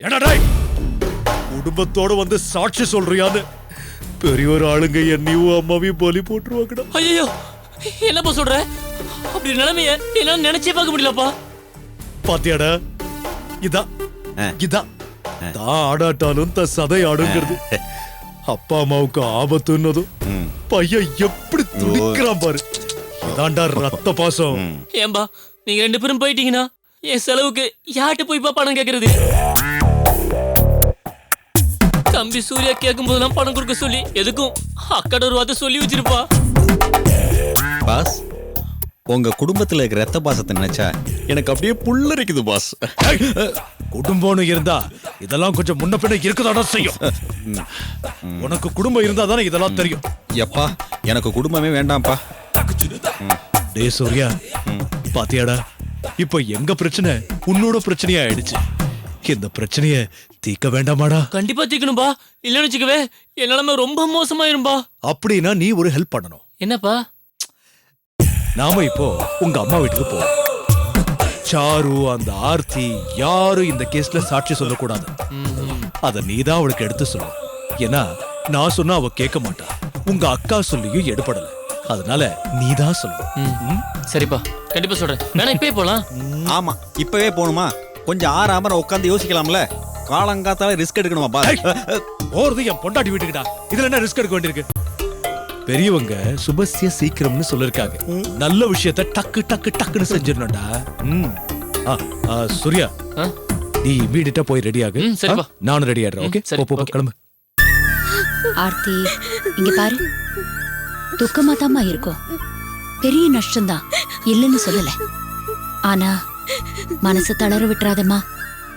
என்னடா குடும்பத்தோட வந்து சாட்சி சொல்றியான்னு பெரியவர் ஆளுங்க என்னையும் அம்மாவையும் பலி போட்டுருவாங்கடா. ஐயோ என்னப்பா சொல்ற? அப்படி நிலைமைய என்னால நினைச்சே பார்க்க முடியலப்பா. பாத்தியாடா, இதான் தான் ஆடாட்டாலும் த சதை ஆடுங்கிறது. அப்பா அம்மாவுக்கு ஆபத்துன்னதும் பையன் எப்படி துடிக்கிறான் பாரு. இதாண்டா ரத்த பாசம். ஏம்பா நீங்க 2 பேரும் போயிட்டீங்கன்னா என் செலவுக்கு யார்கிட்ட போய்ப்பா பணம் கேக்குறது? தம்பி சூர்யா கேட்கும் போதெல்லாம் பணம் கொடுக்க சொல்லி எதுக்கும் அக்கட ஒரு வார்த்தை சொல்லி வச்சிருப்பா. பாஸ், உங்க குடும்பத்துல இருக்கிற ரத்த பாசத்தை நினைச்சா எனக்கு அப்படியே புல்லரிக்குது பாஸ். குடும்பம்னு இருந்தா இதெல்லாம் கொஞ்சம் முன்ன பின்ன இருக்கதாடா செய்யும். உனக்கு குடும்பம் இருந்தா தானே இதெல்லாம் தெரியும். எப்பா எனக்கு குடும்பமே வேண்டாம்ப்பா. டே சூர்யா, பாத்தியாடா இப்ப எங்க பிரச்சனை உன்னோட பிரச்சனையா ஆயிடுச்சு. இந்த பிரச்சனைய தீர்க்க வேண்டாமாடா? கண்டிப்பா தீக்கணும்பா. இல்லன்னு வச்சுக்கவே என் நிலைமை ரொம்ப மோசமாயிரும்பா. அப்படின்னா நீ ஒரு ஹெல்ப் பண்ணணும். என்னப்பா? நாம இப்போ உங்க அம்மா வீட்டுக்கு போவோம். சாரு அந்த ஆர்த்தி யாரும் இந்த கேஸ்ல சாட்சி சொல்லக்கூடாது. அத நீதான் அவளுக்கு எடுத்து சொல்லணும். ஏன்னா நான் சொன்னா அவ கேட்க மாட்டா. உங்க அக்கா சொல்லியும் எடுபடல. அதனால நீதான் சொல்லணும். சரிப்பா, கண்டிப்பா சொல்றேன். வேணா இப்பவே போலாம். ஆமா, இப்பவே போகணுமா? கொஞ்சம் ஆறாம உட்காந்து யோசிக்கலாம்ல. காலங்காத்தால ரிஸ்க் எடுக்கணுமா பாஸ்? போறது என் பொண்டாட்டி வீட்டுக்குடா. இதுல என்ன ரிஸ்க் எடுக்க வேண்டியிருக்கு? பெரியவங்க சுபஸ்ய சீக்கிரம்னு சொல்லிருக்காங்க. நல்ல விஷயத்த டக்கு டக்கு டக்குன்னு செஞ்சிடணும்டா. சூர்யா, நீ இமீடியட்டா போய் ரெடி ஆகு. சரிப்பா, நானும் ரெடி ஆயிடுறேன். ஓகே, போ கிளம்பு. ஆர்த்தி, இங்க பாரு, துக்கமா தாம்மா இருக்கும். பெரிய நஷ்டம்தான், இல்லைன்னு சொல்லல. ஆனா மனசு தளர விட்டுறாதம்மா.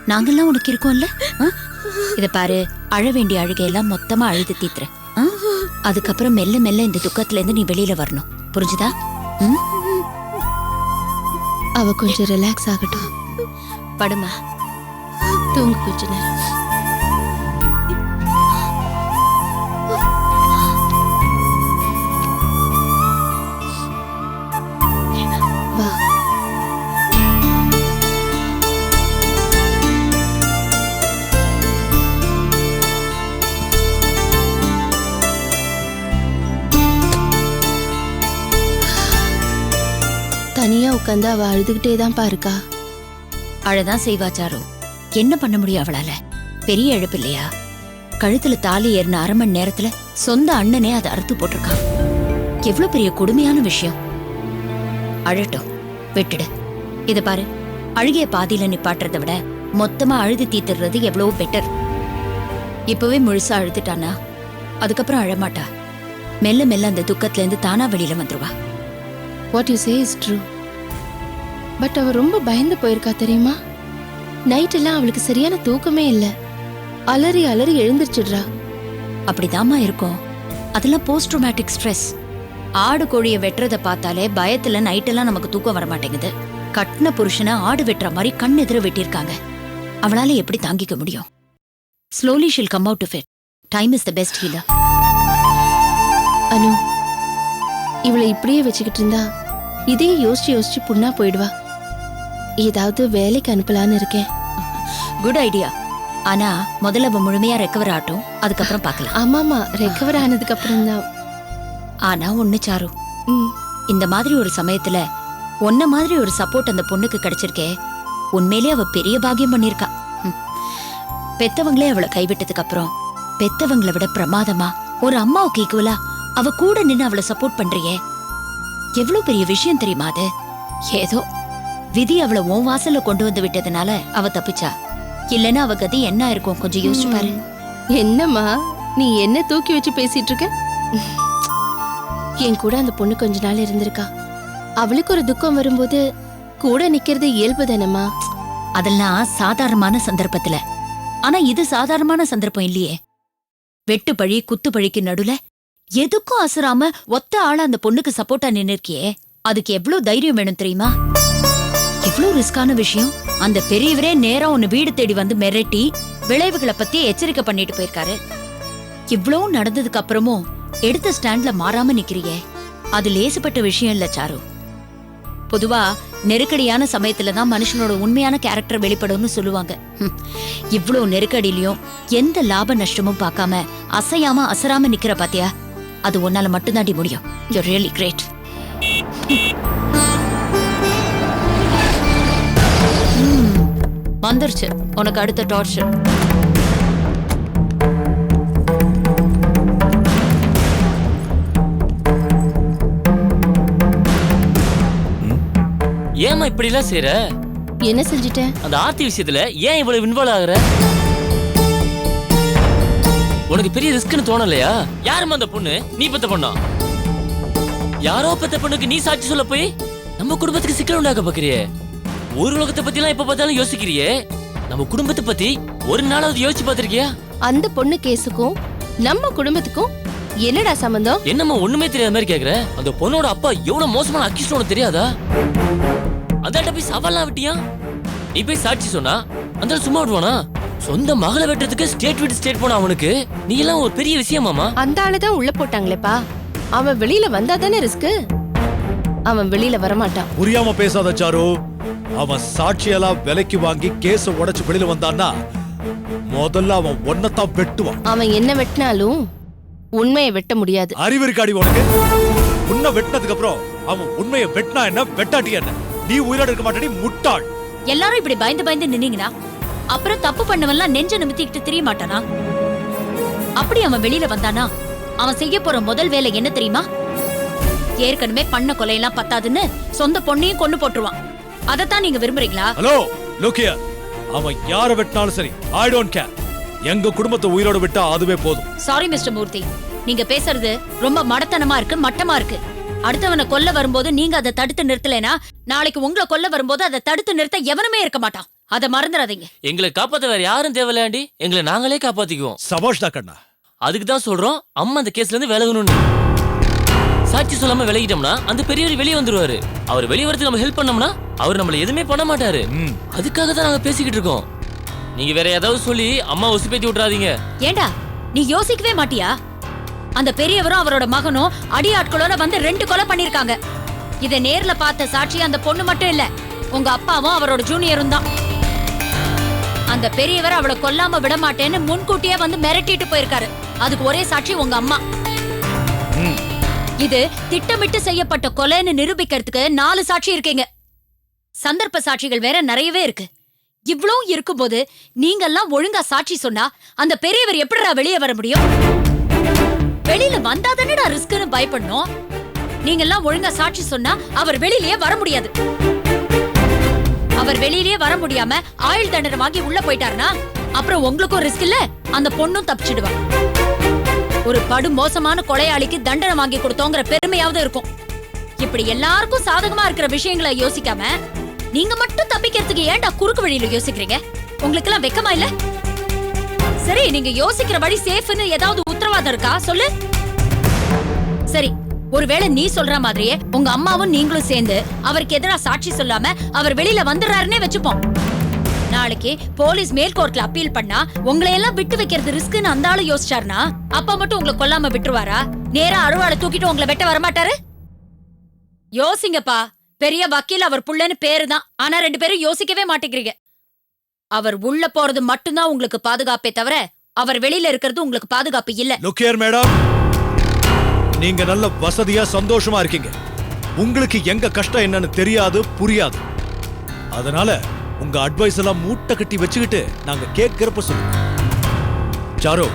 நாங்கெல்லாம் உனக்கு இருக்கோம்ல. இத பாரு, அழ வேண்டிய அழுகையெல்லாம் மொத்தமா அழுது தீத்துற. அதுக்கப்புறம் மெல்ல மெல்ல இந்த துக்கத்துல இருந்து நீ வெளியில வரணும். புரிஞ்சுதா? அவ கொஞ்சம் ரிலாக்ஸ் ஆகட்டும். படுமா, தூங்கு கொஞ்ச நேரம். வா. தனியா உட்காந்து அவ அழுதுகிட்டே தான் இருக்கா. அழதான் செய்வாச்சாரோ. என்ன பண்ண முடியும் அவளால? பெரிய இழப்பு இல்லையா? கழுத்துல தாலி ஏறின 1/2 மணி நேரத்துல சொந்த அண்ணனே அதை அறுத்து போட்டிருக்கான். எவ்வளவு பெரிய கொடுமையான விஷயம். அழட்டும், விட்டுடு. இத பாரு, அழுகிய பாதியில நிப்பாட்டுறதை விட மொத்தமா அழுது தீத்துறது எவ்வளவு பெட்டர். இப்பவே முழுசா அழுதுட்டானா அதுக்கப்புறம் அழமாட்டா. மெல்ல மெல்ல அந்த துக்கத்துல இருந்து தானா வெளியில வந்துருவா. What you say is true. But அவ ரொம்ப பயந்து போயிருக்கா தெரியுமா? நைட் எல்லாம் அவளுக்கு சரியான தூக்கமே இல்ல. அலறி அலறி எழுந்திருச்சுடுறா. அப்படிதாம்மா இருக்கும். அதெல்லாம் போஸ்ட் ட்ரோமேட்டிக் ஸ்ட்ரெஸ். ஆடு கோழிய வெட்டுறத பார்த்தாலே பயத்துல நைட்டெல்லாம் நமக்கு தூக்கம் வர மாட்டேங்குது. கட்டின புருஷனை ஆடு வெட்டுற மாதிரி கண் எதிர வெட்டியிருக்காங்க. அவளால எப்படி தாங்கிக்க முடியும்? Slowly she'll come out of it. Time is the best healer. Anu, இவளை இப்படியே வச்சுக்கிட்டு இருந்தா இதே யோசிச்சு யோசிச்சு புண்ணா போயிடுவா. ஏதாவது வேலைக்கு அனுப்பலான்னு இருக்கேன். Good idea. ஆனா முதல்ல அவ முழுமையா ரெக்கவர் ஆட்டும், அதுக்கப்புறம் பார்க்கலாம். ஆமாமா, ரெக்கவர் ஆனதுக்கு அப்புறம் தான். ஆனா ஒண்ணு சாரு, இந்த மாதிரி ஒரு சமயத்துல உன்ன மாதிரி ஒரு சப்போர்ட் அந்த பொண்ணுக்கு கிடைச்சிருக்கே, உண்மையிலே அவ பெரிய பாக்கியம் பண்ணிருக்கா. பெத்தவங்களே அவளை கைவிட்டதுக்கு அப்புறம் பெத்தவங்களை விட பிரமாதமா ஒரு அம்மாவுக்கு ஈக்குவலா அவ கூட நின்னு அவளை சப்போர்ட் பண்றியே, எவ்வளவு பெரிய விஷயம் தெரியுமா அது? ஏதோ விதி அவளை உன் வாசல்ல கொண்டு வந்து விட்டதுனால அவ தப்பிச்சா. இல்லன்னா அவ கதி என்ன இருக்கும் கொஞ்சம் யோசிச்சு பாரு. என்னம்மா நீ என்ன தூக்கி வச்சு பேசிட்டு இருக்க? என் கூட அந்த பொண்ணு கொஞ்ச நாள் இருந்திருக்கா. அவளுக்கு ஒரு துக்கம் வரும்போது கூட நிக்கிறது இயல்பு தானம்மா. அதெல்லாம் சாதாரணமான சந்தர்ப்பத்துல. ஆனா இது சாதாரணமான சந்தர்ப்பம் இல்லையே. வெட்டு பழி குத்து பழிக்கு நடுல எதுக்கும் அசராம ஒத்த ஆள அந்த பொண்ணுக்கு சப்போர்ட்டா நின்னுக்கியே, அதுக்கு எவ்வளவு தைரியம் வேணும் தெரியுமா? எவ்வளவு ரிஸ்கான விஷயம். அந்த பெரியவரே நேரா உன்னை வீடு தேடி வந்து மிரட்டி விளைவுகளை பத்தி எச்சரிக்கை பண்ணிட்டு போயிருக்காரு. இவ்வளவு நடந்ததுக்கு அப்புறமும் எடுத்த ஸ்டாண்ட்ல மாறாம நிக்கிறியே, அது லேசுப்பட்ட விஷயம் இல்ல சாரு. பொதுவா நெருக்கடியான சமயத்துல தான் மனுஷனோட உண்மையான கேரக்டர் வெளிப்படும்னு சொல்லுவாங்க. இவ்ளோ நெருக்கடியிலயும் எந்த லாப நஷ்டமும் பார்க்காம அசையாம அசராம நிக்கிற பாத்தியா, அது உன்னால மட்டும்தாண்டி முடியும். You really great. வந்துருச்சு உனக்கு அடுத்த டார்ச்சர். ஏமா இப்படி எல்லாம் செய்யற? என்ன செஞ்சுட்டேன்? அந்த ஆர்த்தி விஷயத்துல ஏன் இவ்வளவு இன்வால்வ் ஆகுற? உனக்கு பெரிய ரிஸ்க்னு தோணலையா? யாருமா அந்த பொண்ணு? நீ பெத்த பொண்ணா? யாரோ பெத்த பொண்ணுக்கு நீ சாட்சி சொல்ல போய் நம்ம குடும்பத்துக்கு சிக்கல் உண்டாக்க பாக்குறியே. ஒரு உலகத்தை பத்தி எல்லாம் எப்ப பார்த்தாலும் யோசிக்கிறியே, நம்ம குடும்பத்தை பத்தி ஒரு நாளாவது யோசிச்சு பாத்திருக்கியா? அந்த பொண்ணு கேஸுக்கும் நம்ம குடும்பத்துக்கும் என்னடா சம்பந்தம்? என்னம்மா ஒண்ணுமே தெரியாத மாதிரி கேக்குற? அந்த பொண்ணோட அப்பா எவ்வளவு மோசமான அக்கிஸ்ட் உனக்கு தெரியாதா? அந்தாட்ட போய் சவால்லாம் விட்டியா? நீ போய் சாட்சி சொன்னா அந்த சும்மா விடுவானா? சொந்த மகளை வெட்டுறதுக்கு ஸ்டேட் விட்டு ஸ்டேட் போன அவனுக்கு நீ எல்லாம் ஒரு பெரிய விஷயமாமா? அந்த ஆளுதான் உள்ள போட்டாங்களேப்பா. அவன் வெளியில வந்தா தானே ரிஸ்க். அவன் வெளியில வரமாட்டான். புரியாம பேசாத சாரு. அவன் சாட்சியெல்லாம் விலைக்கு வாங்கி கேஸ உடைச்சு வெளியில வந்தான்னா முதல்ல அவன் ஒன்னதான் வெட்டுவான். அவன் என்ன வெட்டினாலும் உண்மையை வெட்ட முடியாது. அறிவு இருக்காடி உனக்கு? உன்னை வெட்டினதுக்கு அப்புறம் அவன் உண்மையை வெட்டினா என்ன வெட்டாட்டி என்ன? நீ உயிரோட இருக்க மாட்டேடி முட்டாள். எல்லாரும் இப்படி பயந்து பயந்து நின்னீங்கன்னா அப்புறம் தப்பு பண்ணவெல்லாம் நெஞ்ச நிமித்திக்கிட்டு தெரிய மாட்டானா? அப்படி அவன் வெளியில வந்தானா அவன் செய்ய போற முதல் வேலை என்ன தெரியுமா? ஏற்கனவே பண்ண கொலையெல்லாம் பத்தாதுன்னு சொந்த பொண்ணையும் கொண்டு போட்டுருவான். அதத்தான் நீங்க விரும்புறீங்களா? Hello look here. அவன் யாரை வெட்டினாலும் சரி, ஐ டோன்ட் கேர். எங்க குடும்பத்தை உயிரோட விட்டா அதுவே போதும். சாரி மிஸ்டர் மூர்த்தி, நீங்க பேசுறது ரொம்ப மடத்தனமா இருக்கு, மட்டமா இருக்கு. அடுத்தவனை கொல்ல வரும்போது நீங்க அதை தடுத்து நிறுத்தலைனா நாளைக்கு உங்களை கொல்ல வரும்போது அதை தடுத்து நிறுத்த எவனுமே இருக்க மாட்டான். அதை மறந்துடாதீங்க. எங்களை காப்பாத்த வேற யாரும் தேவையில்லாண்டி எங்களை நாங்களே காப்பாத்திக்குவோம். சபாஷ்டா கண்ணா. அதுக்கு தான் சொல்றோம் அம்மா அந்த கேஸ்ல இருந்து விலகணும்னு. சாட்சி சொல்லாம விலகிட்டோம்னா அந்த பெரியவர் வெளியே வந்துருவாரு. அவர் வெளியே வரதுக்கு நம்ம ஹெல்ப் பண்ணோம்னா அவர் நம்மள எதுவுமே பண்ண மாட்டாரு. அதுக்காக தான் நாங்க பேசிக்கிட்டு இருக்கோம். நீங்க வேற ஏதாவது சொல்லி அம்மா உசுப்பேத்தி விட்டுறாதீங்க. ஏண்டா நீ யோசிக்கவே மாட்டியா? அந்த பெரியவரும் அவரோட மகனும் அடியாட்களோட வந்து 2 கொலை பண்ணிருக்காங்க. இதை நேர்ல பார்த்த சாட்சி அந்த பொண்ணு மட்டும் இல்ல, உங்க அப்பாவும் அவரோட ஜூனியரும் தான். அந்த பெரியவர் அவளை கொல்லாம விட மாட்டேன்னு முன்கூட்டியே வந்து மிரட்டிட்டு போயிருக்காரு. அதுக்கு ஒரே சாட்சி உங்க அம்மா. இது திட்டமிட்டு செய்யப்பட்ட கொலைன்னு நிரூபிக்கிறதுக்கு 4 சாட்சி இருக்கீங்க. சந்தர்ப்ப சாட்சிகள் வேற நிறையவே இருக்கு. இவ்ளோ இருக்கும்போது நீங்கெல்லாம் ஒழுங்கா சாட்சி சொன்னா அந்த பெரியவர் எப்படிடா வெளியே வர முடியும்? வெளியில வந்தாதானடா ரிஸ்க்னு பயப்படணும். நீங்கெல்லாம் ஒழுங்கா சாட்சி சொன்னா அவர் வெளியிலேயே வர முடியாது. அவர் வெளியிலேயே வர முடியாம ஆயுள் தண்டனை வாங்கி உள்ள போயிட்டாருன்னா அப்புறம் உங்களுக்கும் ரிஸ்க் இல்ல, அந்த பொண்ணும் தப்பிச்சிடுவா. ஒரு படு மோசமான கொலையாளிக்கு தண்டனை வாங்கி கொடுத்தோங்கிற பெருமையாவது இருக்கும். இப்படி எல்லாருக்கும் சாதகமா இருக்கிற விஷயங்களை யோசிக்காம நீங்க மட்டும் தப்பிக்கிறதுக்கு ஏன்டா குறுக்கு வழியில யோசிக்கிறீங்க? உங்களுக்கு எல்லாம் வெக்கமா இல்ல? சரி, நீங்க யோசிக்கிற வழி சேஃப்னு ஏதாவது உத்தரவாதம் இருக்கா சொல்லு. சரி, ஒருவேளை நீ சொல்ற மாதிரியே உங்க அம்மாவும் நீங்களும் சேர்ந்து அவருக்கு எதிராக சாட்சி சொல்லாம அவர் வெளியில வந்துடுறாருன்னே வச்சுப்போம். நாளைக்கு போலீஸ் மேல் கோர்ட்ல அப்பீல் பண்ணா உங்களை எல்லாம் விட்டு வைக்கிறது ரிஸ்க்னு அந்த ஆளு யோசிச்சாருனா அப்பா மட்டும் உங்களை கொல்லாம விட்டுருவாரா? நேரா அருவாளை தூக்கிட்டு உங்களை வெட்ட வரமாட்டாரு? யோசிங்கப்பா. பெரிய வக்கீல் அவர் புள்ளன்னு பேருதான், ஆனா 2 பேரும் யோசிக்கவே மாட்டேங்கிறீங்க. அவர் உள்ள போறது மட்டும்தான் உங்களுக்கு பாதுகாப்பே தவிர அவர் வெளியில இருக்கிறது உங்களுக்கு பாதுகாப்பு இல்ல. லுக் ஹியர் மேடம், நீங்க நல்ல வசதியா சந்தோஷமா இருக்கீங்க. உங்களுக்கு எங்க கஷ்டம் என்னன்னு தெரியாது, புரியாது. அதனால உங்க அட்வைஸ் எல்லாம் மூட்டை கட்டி வச்சுக்கிட்டு நாங்க கேட்கிறப்ப சொல்லுங்க. சாரு,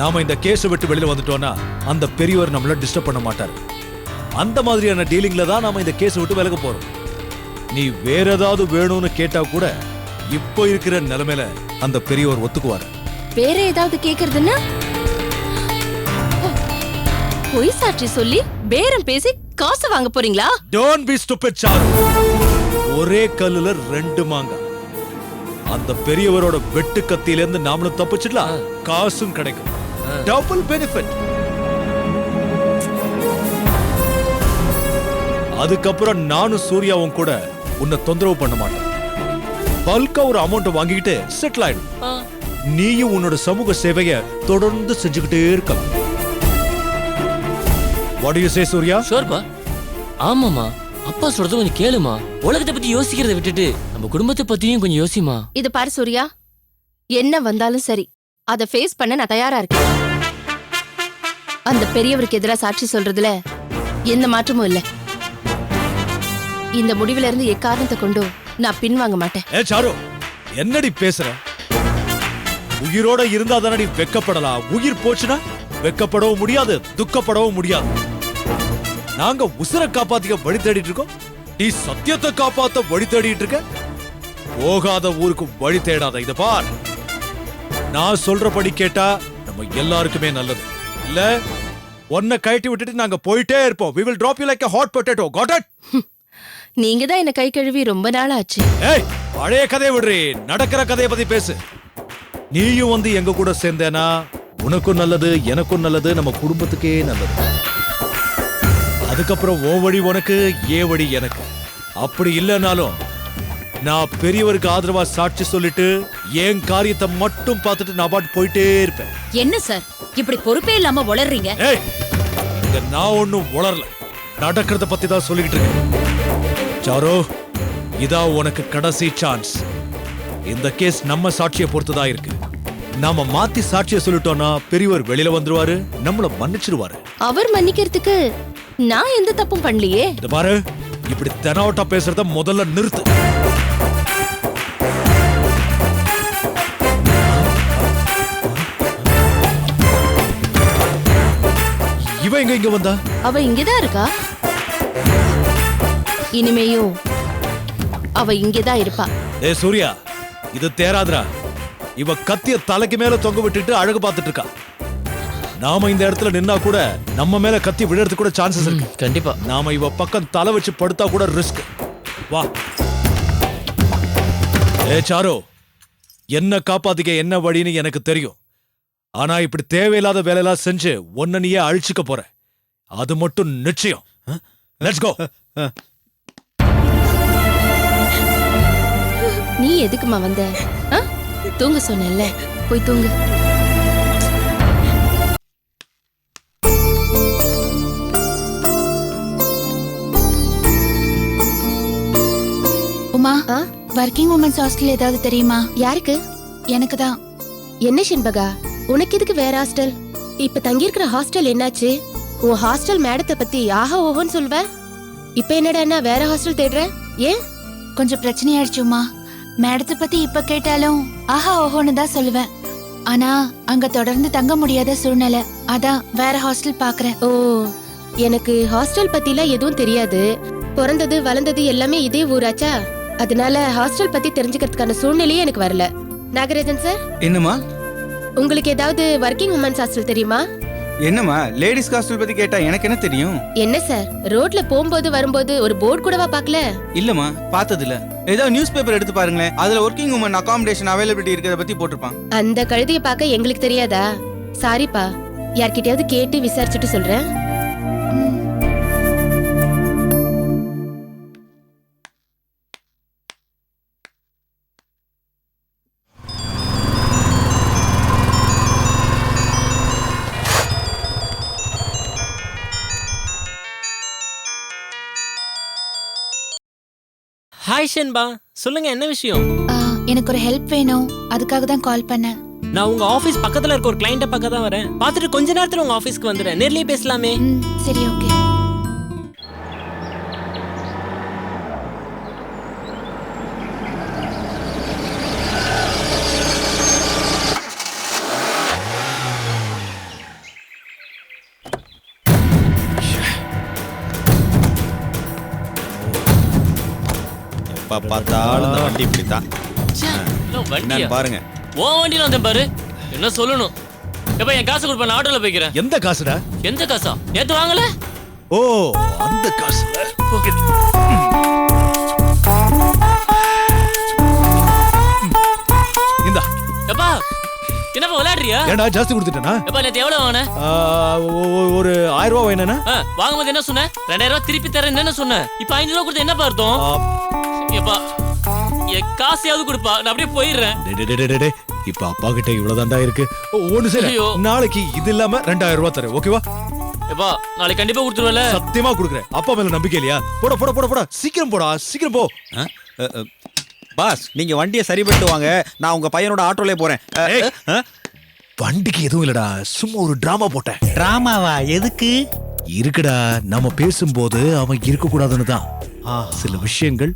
நாம இந்த கேஸ் விட்டு வெளியில வந்துட்டோம்னா அந்த பெரியவர் நம்மள டிஸ்டர்ப் பண்ண மாட்டாரு. அந்த மாதிரியான டீலிங்ல தான் நாம இந்த கேஸ் விட்டு விலக போறோம். நீ வேற ஏதாவது வேணும்னு கேட்டா கூட இப்போ இருக்கிற நிலைமையில அந்த பெரியவர் ஒத்துக்குவாரு. வேற ஏதாவது கேக்குறதுன்னா பொய் சாட்சி சொல்லி பேரம் பேசி காசு வாங்க போறீங்களா? Don't be stupid Charu. ஒரே கல்லுல 2 மாங்காய். அந்த பெரியவரோட வெட்டு கத்தியில இருந்து நாமளும் தப்பிச்சிடலாம், காசும் கிடைக்கும். Double benefit. அதுக்கப்புறம் நானும் சூர்யாவும் கூட உன்னை தொந்தரவு பண்ண மாட்டேன். பல்கா ஒரு அமௌண்ட் வாங்கிக்கிட்டு செட்டில் ஆயிடும். நீயும் உன்னோட சமூக சேவையை தொடர்ந்து செஞ்சுக்கிட்டே இருக்கலாம். What do you say, Surya? ஷூர்பா. ஆமாமா, அப்பா சொல்றது கொஞ்சம் கேளுமா. உலகத்தை பத்தி யோசிக்கிறத விட்டுட்டு நம்ம குடும்பத்தை பத்தியும் கொஞ்சம் யோசிமா. இது பாரு சூர்யா, என்ன வந்தாலும் சரி அத ஃபேஸ் பண்ண நான் தயாரா இருக்கேன். அந்த பெரியவருக்கு எதிராக சாட்சி சொல்றதுல எந்த மாற்றமும் இல்ல. இந்த முடிவுல இருந்து எக்காரணத்தை கொண்டும் நான் பின்வாங்க மாட்டேன். ஏ சாரு, என்னடி பேசுற? உயிரோட இருந்தா தானடி வெக்கப்படலாம். உயிர் போச்சுன்னா வெக்கப்படவும் முடியாது, துக்கப்படவும் முடியாது. நாங்க உசுரை காப்பாத்திக்க வழி தேடிட்டு இருக்கோம், நீ சத்தியத்தை காப்பாத்த வழி தேடிட்டு இருக்க. போகாத ஊருக்கு வழி தேடாத. இத பார், நான் சொல்றபடி கேட்டா நம்ம எல்லாருக்குமே நல்லது. இல்ல உன்னை கழட்டி விட்டுட்டு நாங்க போயிட்டே இருப்போம். We will drop you like a hot potato. Got it? நீங்க தான் என்ன கை கழுவி ரொம்ப நாள் ஆச்சு. ஏய், பழைய கதையை விடுறே, நடக்கிற கதையை பத்தி பேசு. நீயும் வந்து எங்க கூட சேர்ந்தேனா உனக்கும் நல்லது, எனக்கும் நல்லது, நம்ம குடும்பத்துக்கே நல்லது. அதுக்கப்புறம் ஓ வழி உனக்கு, ஏ வழி எனக்கு. அப்படி இல்லைனாலும் நான் பெரியவருக்கு ஆதரவா சாட்சி சொல்லிட்டு என் காரியத்தை மட்டும் பார்த்துட்டு நான் பாட்டு போயிட்டே இருப்பேன். என்ன சார் இப்படி பொறுப்பே இல்லாம உளறீங்க? ஏய், இங்க நான் ஒண்ணும் உளரல, நடக்கிறத பத்தி தான் சொல்லிக்கிட்டு இருக்கேன். சாரோ, இதா உனக்கு கடைசி சான்ஸ். இந்த கேஸ் நம்ம சாட்சியை பொறுத்துதான் இருக்கு. நாம மாத்தி சாட்சியை சொல்லிட்டோம்னா பெரியவர் வெளியில வந்துருவாரு, நம்மள மன்னிச்சிருவாரு. அவர் மன்னிக்கிறதுக்கு நான் எந்த தப்பும் பண்ணலையே. இந்த பாரு, இப்படி தெனாவட்டா பேசுறத முதல்ல நிறுத்து. இவ இங்க வந்தா? அவ இங்கதான் இருக்கா. இனிமேயும் அவ இங்கதான் இருப்பா. ஏ சூர்யா, இது தேராதுரா. இவ கத்திய தலைக்கு மேல தொங்க விட்டுட்டு அழகு பார்த்துட்டு இருக்கா. நாம இந்த இடத்துல நின்னா கூட நம்ம மேல கத்தி விழுறதுக்கு கூட சான்சஸ் இருக்கு. கண்டிப்பா நாம இவ பக்கம் தலை வச்சு படுத்தா கூட ரிஸ்க். வா. ஏ சாரு, என்ன காப்பாத்திக்க என்ன வழின்னு எனக்கு தெரியும். ஆனா இப்படி தேவையில்லாத வேலையெல்லாம் செஞ்சு ஒன்ன நீயே அழிச்சுக்க போற, அது மட்டும் நிச்சயம். Let's go. நீ எதுக்குமா வந்த? தூங்க சொன்னேன்ல, போய் தூங்கு. உமா, வர்க்கிங் உமன்ஸ் ஹாஸ்டல் ஏதாவது தெரியுமா? யாருக்கு? எனக்கு தான். என்ன ஷென்பகா, உனக்கு எதுக்கு வேற ஹாஸ்டல்? இப்ப தங்கியிருக்கிற ஹாஸ்டல் என்னாச்சு? உன் ஹாஸ்டல் மேடத்தை பத்தி ஆஹா ஓஹோன்னு சொல்வ. இப்ப என்னடா வேற ஹாஸ்டல் தேடுற? ஏன்? கொஞ்சம் பிரச்சனையாயிடுச்சு உமா. மேடத்தை பத்தி இப்ப கேட்டாலும் ஆஹா ஓஹோன்னு தான் சொல்லுவேன். ஆனா அங்க தொடர்ந்து தங்க முடியாத சூழ்நிலை, அதான் வேற ஹாஸ்டல் பாக்குறேன். ஓ, எனக்கு ஹாஸ்டல் பத்திலாம் எதுவும் தெரியாது. பிறந்தது வளர்ந்தது எல்லாமே இதே ஊராச்சா, அதனால ஹாஸ்டல் பத்தி தெரிஞ்சுக்கிறதுக்கான சூழ்நிலையே எனக்கு வரல. நாகராஜன் சார், என்னம்மா? உங்களுக்கு ஏதாவது வர்க்கிங் உமன்ஸ் ஹாஸ்டல் தெரியுமா? என்னம்மா லேடிஸ் ஹாஸ்டல் பத்தி கேட்டா எனக்கு என்ன தெரியும்? என்ன சார், ரோட்ல போகும்போது வரும்போது ஒரு போர்டு கூடவா பார்க்கல? இல்லம்மா, பார்த்தது இல்ல. ஏதோ நியூஸ் பேப்பர் எடுத்து பாருங்களேன், அதுல ஒர்க்கிங் உமன் அகாமடேஷன் அவைலபிலிட்டி இருக்கிறத பத்தி போட்டிருப்பான். அந்த கழுதையை பார்க்க எங்களுக்கு தெரியாதா? சாரிப்பா, யார்கிட்டயாவது கேட்டு விசாரிச்சுட்டு சொல்றேன். ஹாய் ஷென்பா, சொல்லுங்க என்ன விஷயம்? எனக்கு ஒரு ஹெல்ப் வேணும், அதுக்காக தான் கால் பண்ணேன். நான் உங்க ஆபீஸ் பக்கத்துல இருக்க ஒரு கிளையண்ட பக்கம் தான் வரேன். பார்த்துட்டு கொஞ்ச நேரத்துல உங்க ஆபீஸ்க்கு வந்துடுறேன். நேர்லயே பேசலாமே? சரி, ஓகே. எப்ப பார்த்தாலும் இந்த வண்டி இப்படித்தான். என்னன்னு பாருங்க. ஓ வண்டியில வந்தேன் பாரு. என்ன சொல்லணும்? எப்ப என் காசு கொடுப்ப, நான் ஆட்டோல போய்க்கிறேன். எந்த காசுடா? எந்த காசா? நேத்து வாங்கல? ஓ, அந்த காசு. இந்தா. எப்பா, என்னப்பா விளையாடுறியா? ஏண்டா ஜாஸ்தி கொடுத்துட்டேனா? எப்பா நேத்து எவ்வளவு வாங்கின? ஒரு 1000 ரூபாய் வேணா? வாங்கும்போது என்ன சொன்ன? 2000 ரூபாய் திருப்பி தரேன் என்ன சொன்ன? இப்ப 500 ரூபாய் கொடுத்து என்னப்பா அர்த்தம்? எப்பா, என் காசையாவது கொடுப்பா, நான் அப்படியே போயிடுறேன். இப்ப அப்பா கிட்ட இவ்வளவுதான்டா இருக்கு. ஒண்ணு சரி, நாளைக்கு இது இல்லாம 2000 ரூபாய் தரேன், ஓகேவா? எப்பா நாளைக்கு கண்டிப்பா கொடுத்துருவல. சத்தியமா கொடுக்குறேன். அப்பா மேல நம்பிக்கை இல்லையா? போட போட போட போட சீக்கிரம் போடா, சீக்கிரம் போ. ஆ? பாஸ் நீங்க வண்டியை சரி பண்ணிட்டு வாங்க, நான் உங்க பையனோட ஆட்டோலே போறேன். வண்டிக்கு எதுவும் இல்லடா, சும்மா ஒரு டிராமா போட்டேன். டிராமாவா? எதுக்கு? இருக்குடா, நம்ம பேசும்போது அவன் இருக்க கூடாதுன்னு தான். சில விஷயங்கள்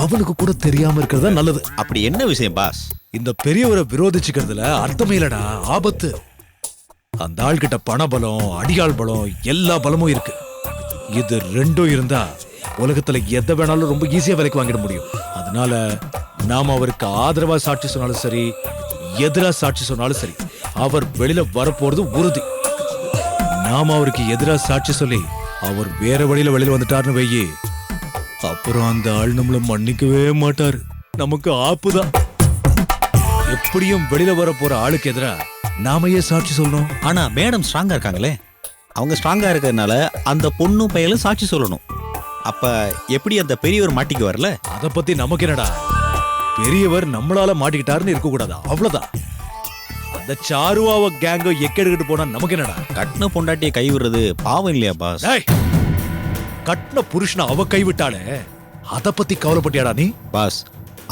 அவனுக்கு கூட தெரியாம இருக்கிறதா நல்லது. அப்படி என்ன விஷயம் பாஸ்? இந்த பெரியவரை விரோதிச்சுக்கிறதுல அர்த்தமே இல்லடா, ஆபத்து. அந்த ஆள்கிட்ட பண பலம், அடியாள் பலம், எல்லா பலமும் இருக்கு. இது ரெண்டும் இருந்தா உலகத்துல எதை வேணாலும் ரொம்ப ஈஸியா விலைக்கு வாங்கிட முடியும். அதனால நாம அவருக்கு ஆதரவா சாட்சி சொன்னாலும் சரி, எதிரா சாட்சி சொன்னாலும் சரி, அவர் வெளியில வரப்போறது உறுதி. நாம அவருக்கு எதிரா சாட்சி சொல்லி அவர் வேற வழியில வெளியில வந்துட்டாருன்னு வையி, அப்புறம் அந்த ஆள் நம்மள மன்னிக்கவே மாட்டாரு. நமக்கு ஆப்புதான். எப்படியும் வெளியில வர போற ஆளுக்கு எதிரா நாம ஏன் சாட்சி சொல்லணும்? ஆனா மேடம் ஸ்ட்ராங்கா இருக்காங்களே, அவங்க ஸ்ட்ராங்கா இருக்கிறதுனால அந்த பொண்ணும் பையலும் சாட்சி சொல்லணும். அப்ப எப்படி அந்த பெரியவர் மாட்டிக்கு வரல? அத பத்தி நமக்கு என்னடா? பெரியவர் நம்மளால மாட்டிக்கிட்டாருன்னு இருக்க கூடாதா? அவ்வளவுதான். அந்த சாருவாவ கேங்க எக்கெடுக்கிட்டு போனா நமக்கு என்னடா? கட்டின பொண்டாட்டியை கை விடுறது பாவம் இல்லையா பாஸ்? டேய், கட்டின புருஷனை அவ கைவிட்டாளே, அத பத்தி கவலைப்பட்டியாடா நீ? பாஸ்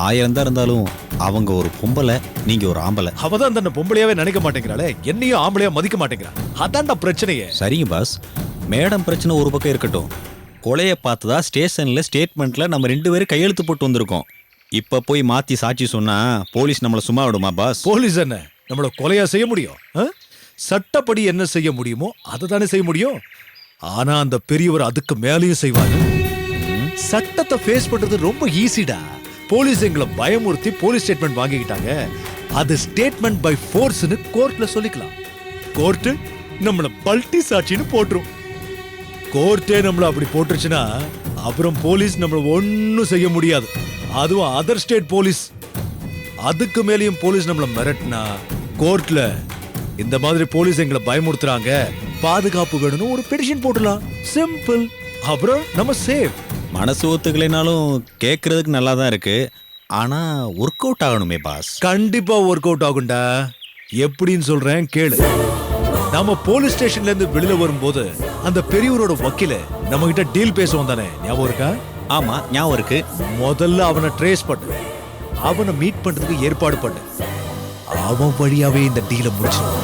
1000 தான் இருந்தாலும் அவங்க ஒரு பொம்பளை, நீங்க ஒரு ஆம்பளை. அவதான் தன்னை பொம்பளையாவே நினைக்க மாட்டேங்கிறாளே, என்னையும் ஆம்பளையா மதிக்க மாட்டேங்கிறா. அதான்டா பிரச்சனையே. சரிங்க பாஸ், மேடம் பிரச்சனை ஒரு பக்கம் இருக்கட்டும். கொலையை பார்த்ததா ஸ்டேஷன்ல ஸ்டேட்மெண்ட்ல நம்ம 2 பேரும் கையெழுத்து போட்டு வந்திருக்கோம். இப்ப போய் மாத்தி சாட்சி சொன்னா போலீஸ் நம்மள சும்மா விடுமா பாஸ்? போலீஸ் என்ன நம்மள கொலையா செய்ய முடியும்? சட்டப்படி என்ன செய்ய முடியுமோ அதை தானே செய்ய முடியும். ஆனா அந்த பெரியவர் அதுக்கு மேலேயும் செய்வாரு. சட்டத்தை ஃபேஸ் பண்றது ரொம்ப ஈஸிடா. போலீஸ் எங்களை பயமுறுத்தி போலீஸ் ஸ்டேட்மெண்ட் வாங்கிக்கிட்டாங்க. அது ஸ்டேட்மெண்ட் பை ஃபோர்ஸ்னு கோர்ட்ல சொல்லிக்கலாம். கோர்ட் நம்மள பல்டி சாட்சின்னு போட்டுரும். கோர்ட்டே நம்மள அப்படி போட்டுருச்சுன்னா அப்புறம் போலீஸ் நம்மள ஒன்னும் செய்ய முடியாது. அதுவும் அதர் ஸ்டேட் போலீஸ். அதுக்கு மேலேயும் போலீஸ் நம்மள மிரட்டினா கோர்ட்ல இந்த மாதிரி போலீஸ் எங்களை பயமுறுத்துறாங்க, பாதுகாப்பு வேணும்னு ஒரு பெட்டிஷன் போடலாம். சிம்பிள். அப்புறம் நம்ம சேவ். மனசு ஒத்துக்கலைனாலும் கேட்கறதுக்கு நல்லா தான் இருக்கு. ஆனா ஒர்க் அவுட் ஆகணுமே பாஸ். கண்டிப்பா ஒர்க் அவுட் ஆகும்டா. எப்படின்னு சொல்றேன் கேளு. நாம போலீஸ் ஸ்டேஷன்ல இருந்து வெளியில வரும்போது அந்த பெரியவரோட வக்கீல நம்ம கிட்ட டீல் பேசுவோம் தானே, ஞாபகம் இருக்கா? ஆமா ஞாபகம் இருக்கு. முதல்ல அவனை ட்ரேஸ் பண்ணு, அவனை மீட் பண்றதுக்கு ஏற்பாடு பண்ணு. அவன் வழியாவே இந்த டீலை முடிச்சிடும்.